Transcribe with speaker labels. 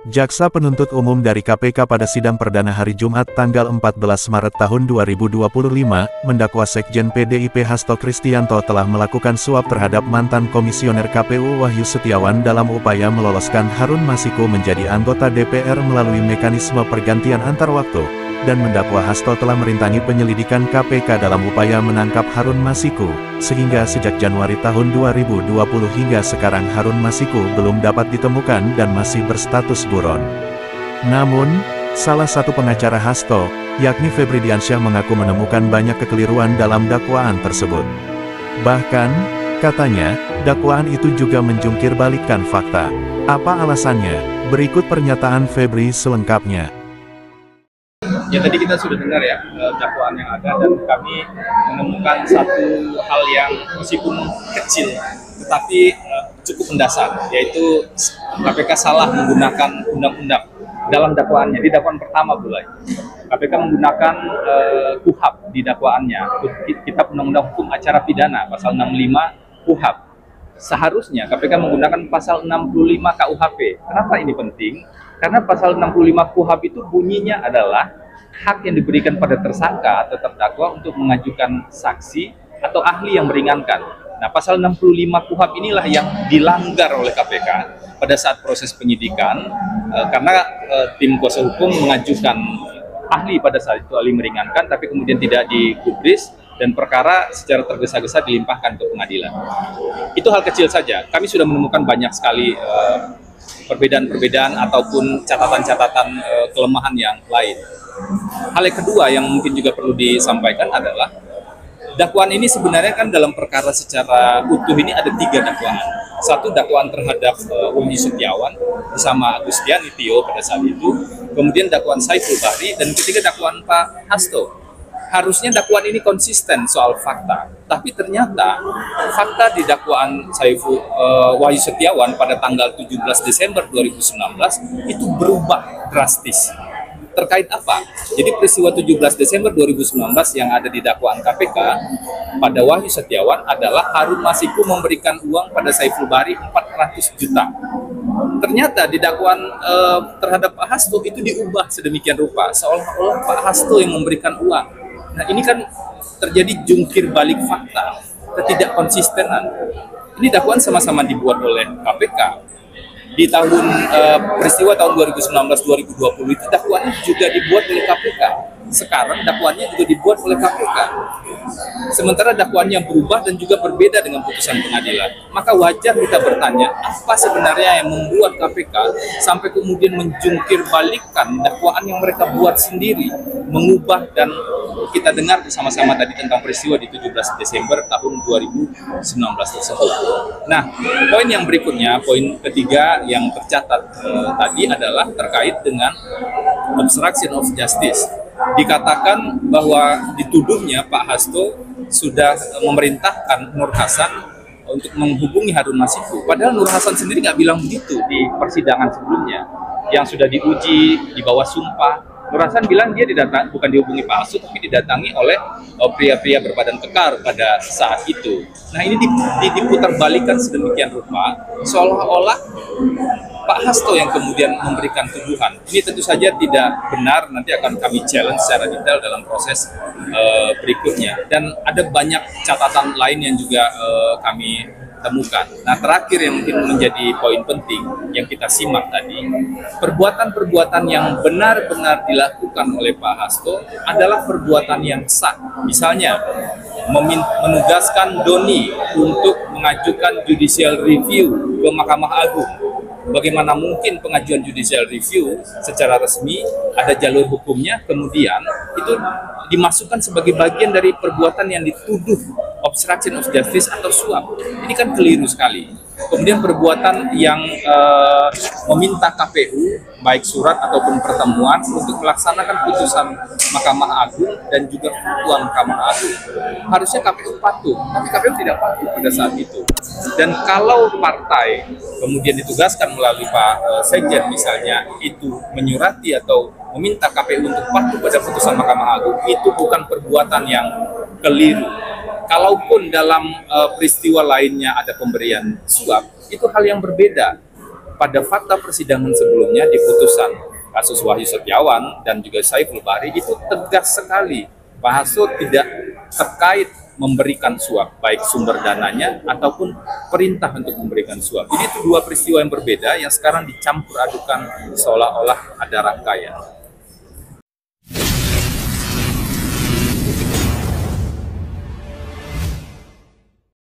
Speaker 1: Jaksa penuntut umum dari KPK pada sidang perdana hari Jumat tanggal 14 Maret tahun 2025, mendakwa Sekjen PDIP Hasto Kristianto telah melakukan suap terhadap mantan komisioner KPU Wahyu Setiawan dalam upaya meloloskan Harun Masiku menjadi anggota DPR melalui mekanisme pergantian antar waktu, dan mendakwa Hasto telah merintangi penyelidikan KPK dalam upaya menangkap Harun Masiku, sehingga sejak Januari tahun 2020 hingga sekarang Harun Masiku belum dapat ditemukan dan masih berstatus buron. Namun, salah satu pengacara Hasto, yakni Febri Diansyah mengaku menemukan banyak kekeliruan dalam dakwaan tersebut. Bahkan, katanya, dakwaan itu juga menjungkir balikkan fakta. Apa alasannya? Berikut pernyataan Febri selengkapnya.
Speaker 2: Ya, tadi kita sudah dengar ya dakwaan yang ada, dan kami menemukan satu hal yang meskipun kecil tetapi cukup mendasar, yaitu KPK salah menggunakan undang-undang dalam dakwaannya. Di dakwaan pertama mulai KPK menggunakan KUHP di dakwaannya, Kitab Undang-Undang Hukum Acara Pidana pasal 65 KUHP. Seharusnya KPK menggunakan pasal 65 KUHP. Kenapa ini penting? Karena pasal 65 KUHP itu bunyinya adalah hak yang diberikan pada tersangka atau terdakwa untuk mengajukan saksi atau ahli yang meringankan. Nah, pasal 65 KUHP inilah yang dilanggar oleh KPK pada saat proses penyidikan, karena tim kuasa hukum mengajukan ahli pada saat itu, ahli meringankan, tapi kemudian tidak digubris dan perkara secara tergesa-gesa dilimpahkan ke pengadilan. Itu hal kecil saja. Kami sudah menemukan banyak sekali perbedaan-perbedaan ataupun catatan-catatan kelemahan yang lain. Hal yang kedua yang mungkin juga perlu disampaikan adalah dakwaan ini sebenarnya kan dalam perkara secara utuh ini ada 3 dakwaan. Satu, dakwaan terhadap Wahyu Setiawan bersama Agustiani Tio pada saat itu, kemudian dakwaan Saiful Bahri, dan ketiga dakwaan Pak Hasto. Harusnya dakwaan ini konsisten soal fakta, tapi ternyata fakta di dakwaan Wahyu Setiawan pada tanggal 17 Desember 2019 itu berubah drastis. Terkait apa? Jadi peristiwa 17 Desember 2019 yang ada di dakwaan KPK pada Wahyu Setiawan adalah Harun Masiku memberikan uang pada Saiful Bahri 400 juta. Ternyata di dakwaan terhadap Pak Hasto itu diubah sedemikian rupa, seolah-olah Pak Hasto yang memberikan uang. Nah, ini kan terjadi jungkir balik fakta, ketidakkonsistenan. Ini dakwaan sama-sama dibuat oleh KPK. Di tahun peristiwa tahun 2019-2020 itu dakwaan juga dibuat oleh KPK. Sekarang dakwaannya juga dibuat oleh KPK. Sementara dakwaannya berubah dan juga berbeda dengan putusan pengadilan. Maka wajar kita bertanya, apa sebenarnya yang membuat KPK sampai kemudian menjungkir balikkan dakwaan yang mereka buat sendiri, mengubah, dan kita dengar bersama-sama tadi tentang peristiwa di 17 Desember tahun 2019 tersebut. Nah, poin yang berikutnya, poin ketiga yang tercatat tadi adalah terkait dengan obstruction of justice. Dikatakan bahwa dituduhnya Pak Hasto sudah memerintahkan Nur Hasan untuk menghubungi Harun Masiku. Padahal Nur Hasan sendiri nggak bilang begitu di persidangan sebelumnya yang sudah diuji di bawah sumpah. Nur Hasan bilang dia bukan dihubungi Pak Hasto, tapi didatangi oleh pria-pria berbadan kekar pada saat itu. Nah, ini diputarbalikkan sedemikian rupa, seolah-olah Pak Hasto yang kemudian memberikan tuduhan. Ini tentu saja tidak benar, nanti akan kami challenge secara detail dalam proses berikutnya. Dan ada banyak catatan lain yang juga kami temukan. Nah, terakhir yang mungkin menjadi poin penting yang kita simak tadi, perbuatan-perbuatan yang benar-benar dilakukan oleh Pak Hasto adalah perbuatan yang sah. Misalnya, menugaskan Doni untuk mengajukan judicial review ke Mahkamah Agung. Bagaimana mungkin pengajuan judicial review secara resmi, ada jalur hukumnya, kemudian itu dimasukkan sebagai bagian dari perbuatan yang dituduh obstruction of justice atau suap. Ini kan keliru sekali. Kemudian perbuatan yang meminta KPU, baik surat ataupun pertemuan, untuk melaksanakan putusan Mahkamah Agung dan juga fatwa Mahkamah Agung. Harusnya KPU patuh, tapi KPU tidak patuh pada saat itu. Dan kalau partai kemudian ditugaskan melalui Pak Sekjen misalnya, itu menyurati atau meminta KPU untuk patuh pada putusan Mahkamah Agung, itu bukan perbuatan yang keliru. Kalaupun dalam peristiwa lainnya ada pemberian suap, itu hal yang berbeda. pada fakta persidangan sebelumnya di putusan kasus Wahyu Setiawan dan juga Saiful Bahri itu tegas sekali Pak Hasto tidak terkait memberikan suap, baik sumber dananya ataupun perintah untuk memberikan suap. Jadi itu dua peristiwa yang berbeda yang sekarang dicampur adukan seolah-olah ada rangkaian.